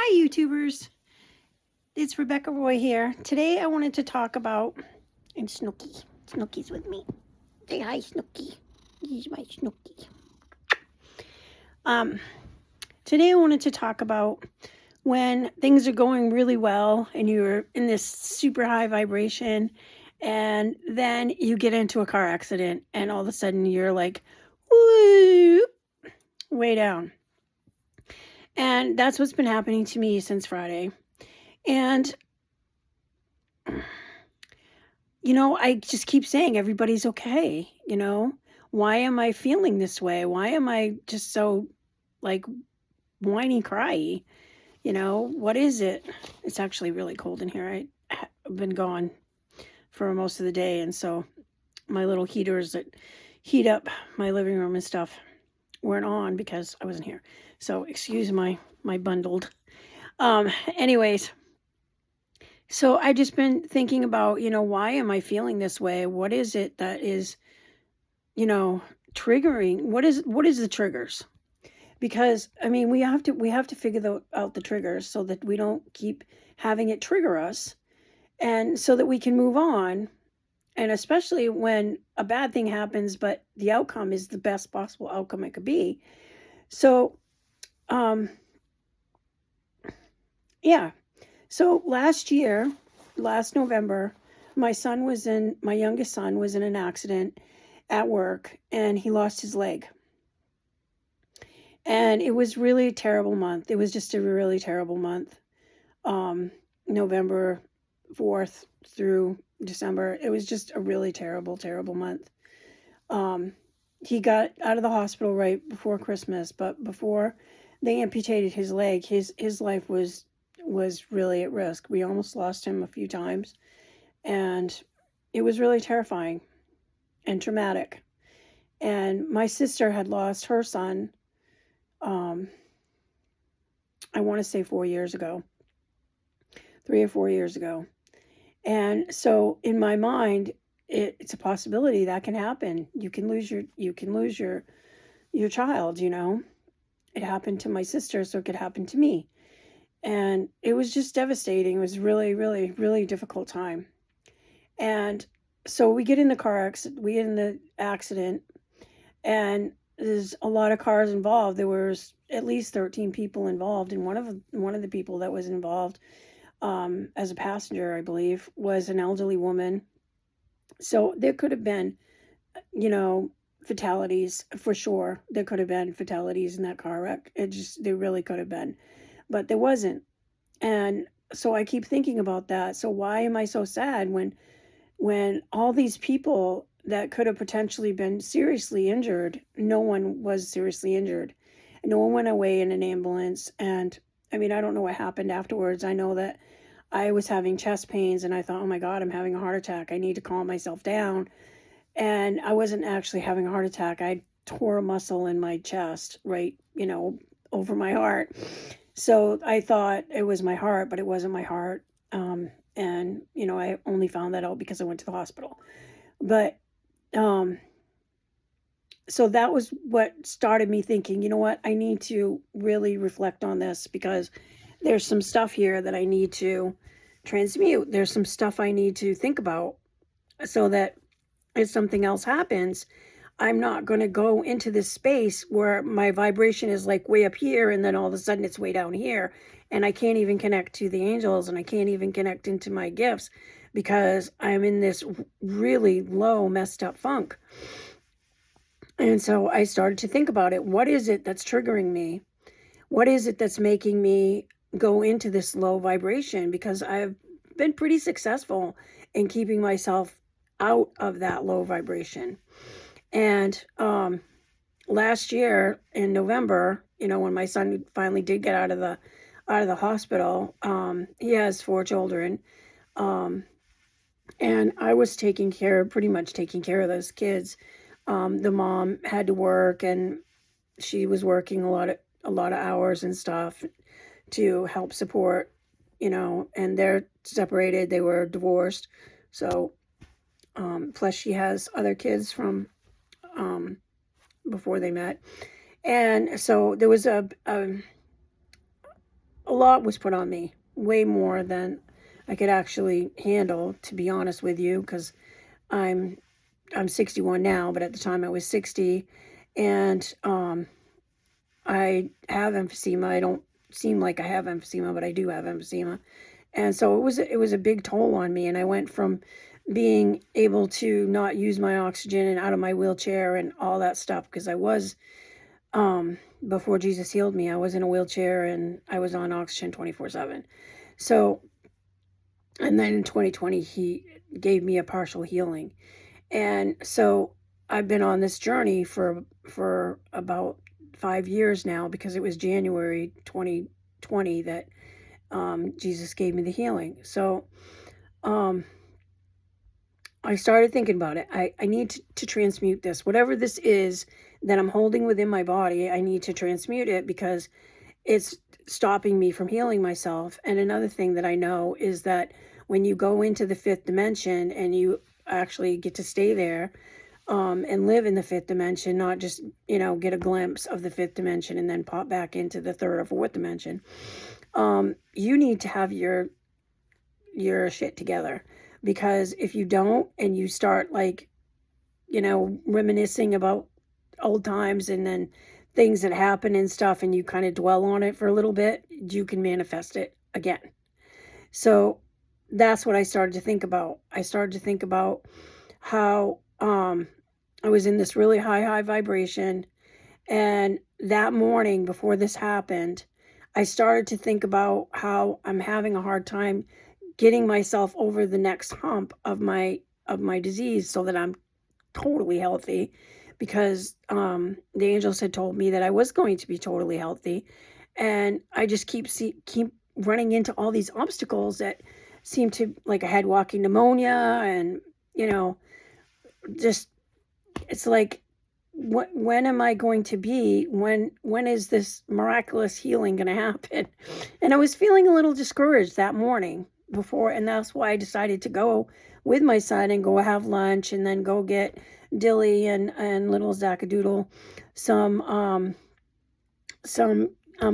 Hi, YouTubers. It's Rebecca Roy here. Today I wanted to talk about, and Snooky. Snooky's with me. Say hi, Snooky. He's my Snooky. Today I wanted to talk about when things are going really well and you're in this super high vibration and then you get into a car accident and all of a sudden you're like, woo, way down. And that's what's been happening to me since Friday. And I just keep saying everybody's okay, Why am I feeling this way? Why am I just so, like, whiny cryy? What is it? It's actually really cold in here. I've been gone for most of the day, and so my little heaters that heat up my living room and stuff weren't on because I wasn't here. So excuse my bundled. Anyways. So I just been thinking about, why am I feeling this way? What is it that is, triggering? What is the triggers? Because we have to figure out the triggers so that we don't keep having it trigger us, and so that we can move on. And especially when a bad thing happens, but the outcome is the best possible outcome it could be. So, yeah. So last November, my youngest son was in an accident at work and he lost his leg. And it was really a terrible month. It was just a really terrible month. November 4th through December. It was just a really terrible, terrible month. He got out of the hospital right before Christmas, but before they amputated his leg, his life was really at risk. We almost lost him a few times, and it was really terrifying and traumatic. And my sister had lost her son, I want to say 4 years ago, 3 or 4 years ago. And so in my mind, it's a possibility that can happen. You can lose your child, It happened to my sister, so it could happen to me. And it was just devastating. It was really, really, really difficult time. And so we get in the accident, and there's a lot of cars involved. There was at least 13 people involved, and one of the people that was involved, as a passenger, I believe, was an elderly woman. So there could have been, fatalities for sure. There could have been fatalities in that car wreck. There really could have been. But there wasn't. And so I keep thinking about that. So why am I so sad when all these people that could have potentially been seriously injured, no one was seriously injured. No one went away in an ambulance. And I don't know what happened afterwards. I know that I was having chest pains and I thought, oh my God, I'm having a heart attack. I need to calm myself down. And I wasn't actually having a heart attack. I tore a muscle in my chest, right, over my heart. So I thought it was my heart, but it wasn't my heart. And, I only found that out because I went to the hospital. But, so that was what started me thinking, you know what, I need to really reflect on this because there's some stuff here that I need to transmute. There's some stuff I need to think about so that if something else happens, I'm not going to go into this space where my vibration is like way up here and then all of a sudden it's way down here. And I can't even connect to the angels and I can't even connect into my gifts because I'm in this really low, messed up funk. And so I started to think about it. What is it that's triggering me? What is it that's making me go into this low vibration? Because I've been pretty successful in keeping myself out of that low vibration. And last year in November, when my son finally did get out of the hospital, he has 4 children, and I was pretty much taking care of those kids. The mom had to work, and she was working a lot of hours and stuff to help support, and they're separated. They were divorced, so plus she has other kids from before they met. And so there was a lot was put on me, way more than I could actually handle, to be honest with you, because I'm 61 now, but at the time I was 60, and I have emphysema. I don't seem like I have emphysema, but I do have emphysema. And so it was a big toll on me. And I went from being able to not use my oxygen and out of my wheelchair and all that stuff, because I was, before Jesus healed me, I was in a wheelchair and I was on oxygen 24/7. So, and then in 2020, he gave me a partial healing. And so I've been on this journey for about 5 years now, because it was January 2020 that Jesus gave me the healing. So I started thinking about it. I need to transmute this. Whatever this is that I'm holding within my body, I need to transmute it, because it's stopping me from healing myself. And another thing that I know is that when you go into the fifth dimension and you actually get to stay there, and live in the fifth dimension, not just, get a glimpse of the fifth dimension and then pop back into the third or fourth dimension. You need to have your shit together, because if you don't, and you start reminiscing about old times and then things that happen and stuff, and you kind of dwell on it for a little bit, you can manifest it again. So that's what I started to think about. I started to think about how I was in this really high vibration. And that morning before this happened, I started to think about how I'm having a hard time getting myself over the next hump of my disease, so that I'm totally healthy, because the angels had told me that I was going to be totally healthy. And I just keep running into all these obstacles that seem to, like I had walking pneumonia, and just, it's like, when am I going to be, when is this miraculous healing going to happen? And I was feeling a little discouraged that morning before, and that's why I decided to go with my son and go have lunch, and then go get Dilly and little Zackadoodle some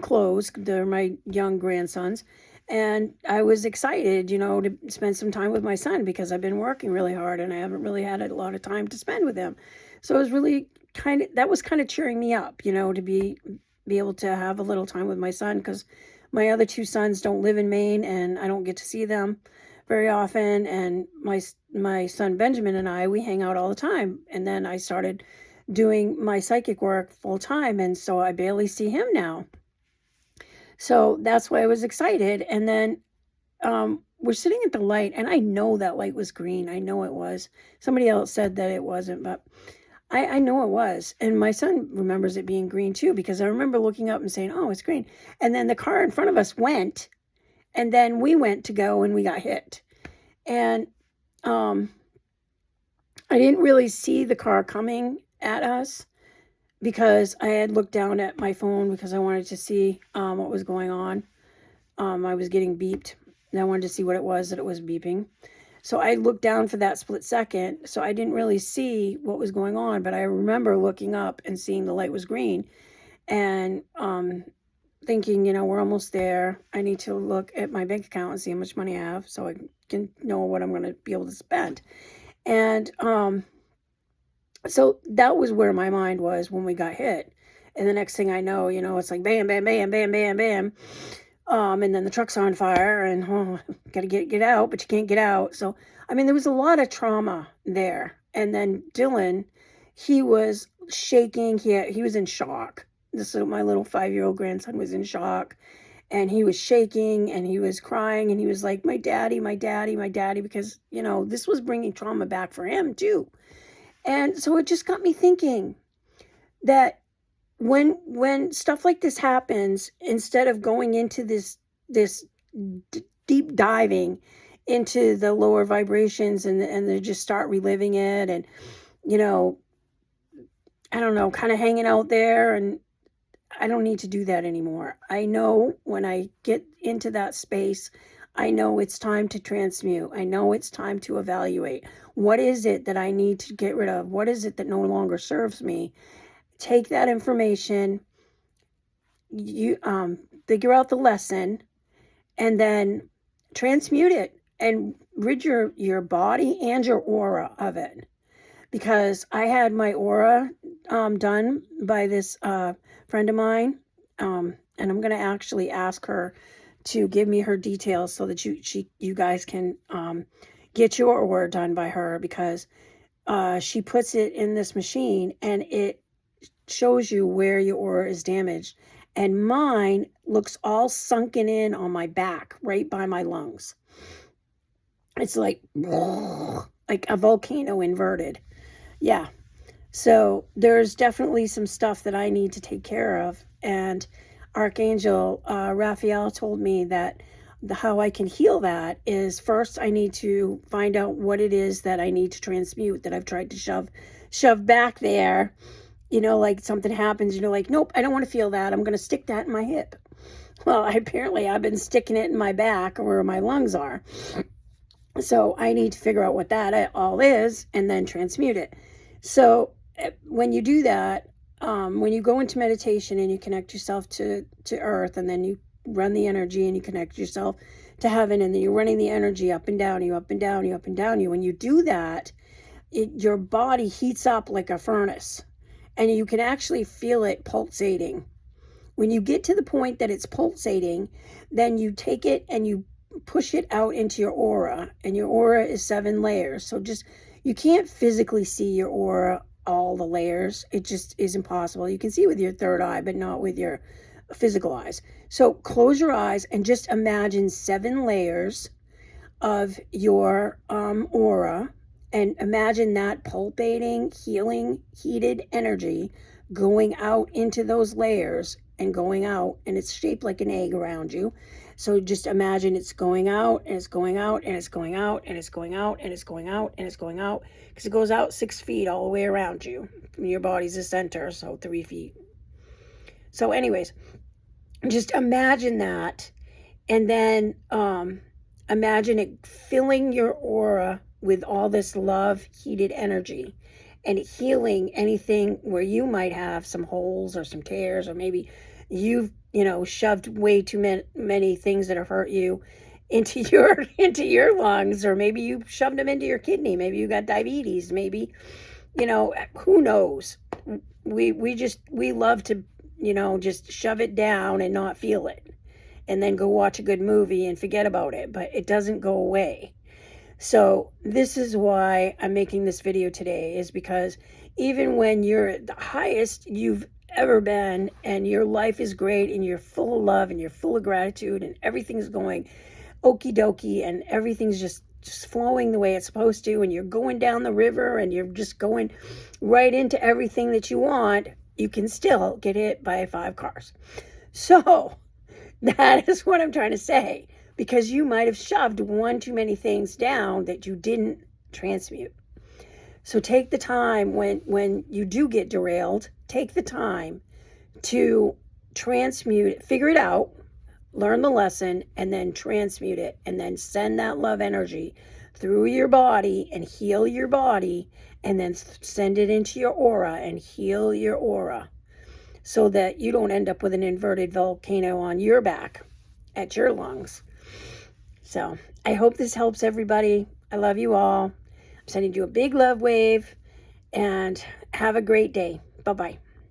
clothes. They're my young grandsons. And I was excited, to spend some time with my son, because I've been working really hard and I haven't really had a lot of time to spend with him. So it was really that was kind of cheering me up, to be able to have a little time with my son, because my other two sons don't live in Maine and I don't get to see them very often. And my son Benjamin and we hang out all the time. And then I started doing my psychic work full time, and so I barely see him now. So that's why I was excited. And then we're sitting at the light, and I know that light was green. I know it was. Somebody else said that it wasn't, but I know it was. And my son remembers it being green too, because I remember looking up and saying, oh, it's green. And then the car in front of us went, and then we went to go and we got hit. And I didn't really see the car coming at us, because I had looked down at my phone because I wanted to see what was going on. I was getting beeped, and I wanted to see what it was that it was beeping. So I looked down for that split second, so I didn't really see what was going on, but I remember looking up and seeing the light was green, and thinking, we're almost there. I need to look at my bank account and see how much money I have, so I can know what I'm going to be able to spend. And so that was where my mind was when we got hit. And the next thing I know, it's like bam, bam, bam, bam, bam, bam. And then the truck's on fire, and gotta get out, but you can't get out. So, there was a lot of trauma there. And then Dylan, he was shaking. He was in shock. My little 5-year-old grandson was in shock, and he was shaking, and he was crying, and he was like, my daddy, my daddy, my daddy, because, this was bringing trauma back for him too. And so it just got me thinking that when stuff like this happens, instead of going into this deep diving into the lower vibrations and they just start reliving it, and I don't know, kind of hanging out there, and I don't need to do that anymore. I know when I get into that space, I know it's time to transmute. I know it's time to evaluate. What is it that I need to get rid of? What is it that no longer serves me? Take that information, figure out the lesson, and then transmute it and rid your body and your aura of it. Because I had my aura done by this friend of mine, and I'm going to actually ask her to give me her details so that you guys can get your aura done by her, because she puts it in this machine and it shows you where your aura is damaged. And mine looks all sunken in on my back, right by my lungs. It's like a volcano inverted. Yeah. So there's definitely some stuff that I need to take care of. And Archangel Raphael told me that how I can heal that is, first I need to find out what it is that I need to transmute, that I've tried to shove back there. You know, like something happens, like, nope, I don't want to feel that. I'm going to stick that in my hip. Well, apparently I've been sticking it in my back where my lungs are. So I need to figure out what that all is and then transmute it. So when you do that, when you go into meditation and you connect yourself to earth, and then you run the energy and you connect yourself to heaven, and then you're running the energy up and down you, up and down you, up and down you. When you do that, your body heats up like a furnace, and you can actually feel it pulsating. When you get to the point that it's pulsating, then you take it and you push it out into your aura, and your aura is 7 layers. So you can't physically see your aura, all the layers. It just is impossible. You can see with your third eye, but not with your physical eyes. So close your eyes and just imagine 7 layers of your aura, and imagine that pulsating, healing, heated energy going out into those layers and going out, and it's shaped like an egg around you. So just imagine it's going out, and it's going out, and it's going out, and it's going out, and it's going out, and it's going out, because it goes out 6 feet all the way around you. Your body's the center, so 3 feet. So anyways, just imagine that, and then imagine it filling your aura with all this love, heated energy, and healing anything where you might have some holes or some tears, or maybe you've shoved way too many things that have hurt you into your lungs, or maybe you shoved them into your kidney. Maybe you got diabetes. Maybe who knows. We love to just shove it down and not feel it, and then go watch a good movie and forget about it, but it doesn't go away. So this is why I'm making this video today, is because even when you're at the highest you've ever been, and your life is great, and you're full of love, and you're full of gratitude, and everything's going okie dokie, and everything's just flowing the way it's supposed to, and you're going down the river, and you're just going right into everything that you want, you can still get hit by 5 cars. So that is what I'm trying to say, because you might have shoved one too many things down that you didn't transmute. So take the time when you do get derailed, take the time to transmute it, figure it out, learn the lesson, and then transmute it, and then send that love energy through your body and heal your body, and then send it into your aura and heal your aura, so that you don't end up with an inverted volcano on your back at your lungs. So I hope this helps everybody. I love you all. I'm sending you a big love wave, and have a great day. Bye-bye.